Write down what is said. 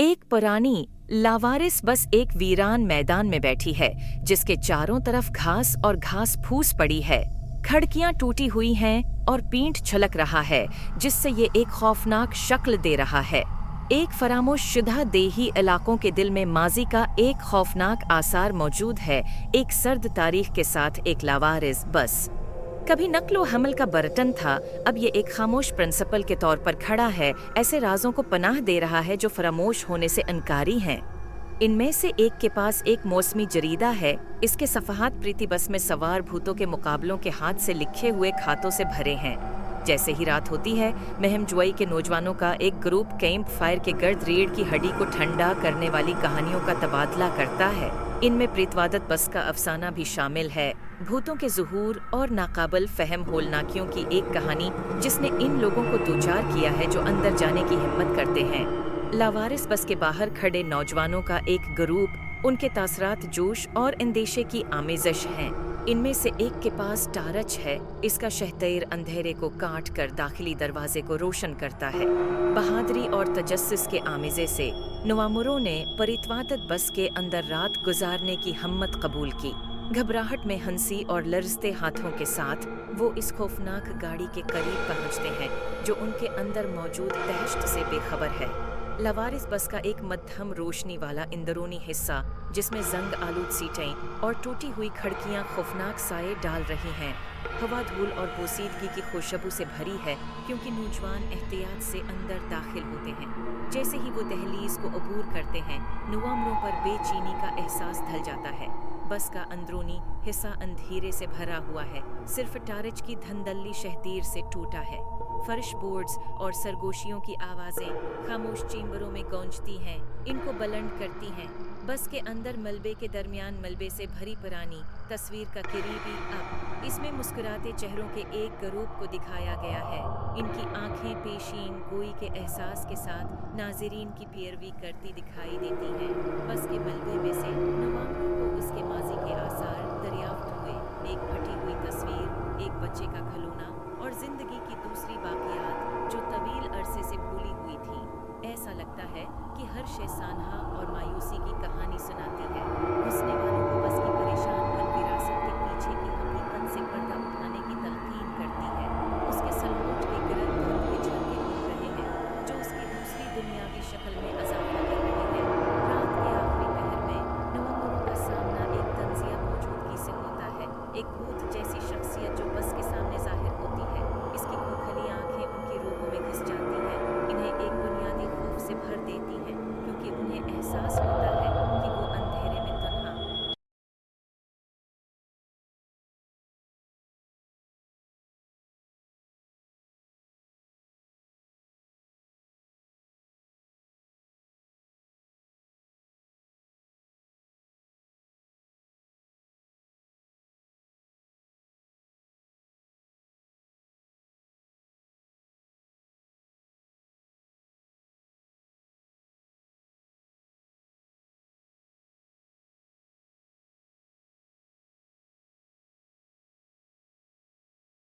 एक पुरानी लावारिस बस एक वीरान मैदान में बैठी है जिसके चारों तरफ घास और घास फूस पड़ी है। खिड़कियां टूटी हुई हैं और पीठ छलक रहा है जिससे ये एक खौफनाक शक्ल दे रहा है। एक फरामोश शुदा देही इलाकों के दिल में माजी का एक खौफनाक आसार मौजूद है, एक सर्द तारीख के साथ एक लावारिस बस। कभी नक्लो हमल का बर्तन था, अब ये एक खामोश प्रिंसिपल के तौर पर खड़ा है, ऐसे राजों को पनाह दे रहा है जो फरामोश होने से इनकारी हैं। इनमें से एक के पास एक मौसमी जरीदा है, इसके सफ़हात प्रीति बस में सवार भूतों के मुकाबलों के हाथ से लिखे हुए खातों से भरे हैं। जैसे ही रात होती है, महम जुआई के नौजवानों का एक ग्रुप कैंप फायर के गर्द रीढ़ की हड्डी को ठंडा करने वाली कहानियों का तबादला करता है। इनमें प्रीतवादत बस का अफसाना भी शामिल है, भूतों के ज़ुहूर और नाकाबिल फहम होलनाकियों की एक कहानी जिसने इन लोगों को दो चार किया है जो अंदर जाने की हिम्मत करते हैं। लावारिस बस के बाहर खड़े नौजवानों का एक ग्रुप, उनके तासरात जोश और अंदेशे की आमेज़श हैं। इनमें से एक के पास टारच है, इसका शहतैर अंधेरे को काट कर दाखिली दरवाजे को रोशन करता है। बहादुरी और तजस्सुस के आमेज़े से नवामुरों ने परितवादत बस के अंदर रात गुजारने की हिम्मत कबूल की। घबराहट में हंसी और लरजते हाथों के साथ वो इस खौफनाक गाड़ी के करीब पहुंचते हैं जो उनके अंदर मौजूद दहशत से बेखबर है। लावारिस बस का एक मध्यम रोशनी वाला अंदरूनी हिस्सा जिसमें जंग आलूद सीटें और टूटी हुई खिड़कियां खौफनाक साए डाल रही हैं, हवा धूल और पोसीदगी की खुशबू से भरी है क्योंकि नौजवान एहतियात से अंदर दाखिल होते हैं। जैसे ही वो दहलीज को अबूर करते हैं, नवामरों पर बेचैनी का एहसास ढल जाता है। बस का अंदरूनी हिस्सा अंधेरे से भरा हुआ है, सिर्फ टारच की धंधल्ली शहतीर से टूटा है। फर्श बोर्ड्स और सरगोशियों की आवाज़ें खामोश चेंबरों में गूंजती हैं, इनको बुलंद करती हैं। बस के अंदर मलबे के दरमियान मलबे से भरी पुरानी तस्वीर का करीबी अब इसमें मुस्कुराते चेहरों के एक ग्रुप को दिखाया गया है। इनकी आंखें पेशीन गोई के एहसास के साथ नाज़रीन की पैरवी करती दिखाई देती हैं। बस के मलबे में से नवामरों को उसके माजी के आसार दरियाफ्त हुए, एक फटी हुई तस्वीर, एक बच्चे का खिलौना और जिंदगी की दूसरी बाकियात जो तवील अरसे से भूली हुई थी। ऐसा लगता है कि हर शय सानहा और मायूसी की कहानी सुनाती है। घुसने वालों को बस की परेशान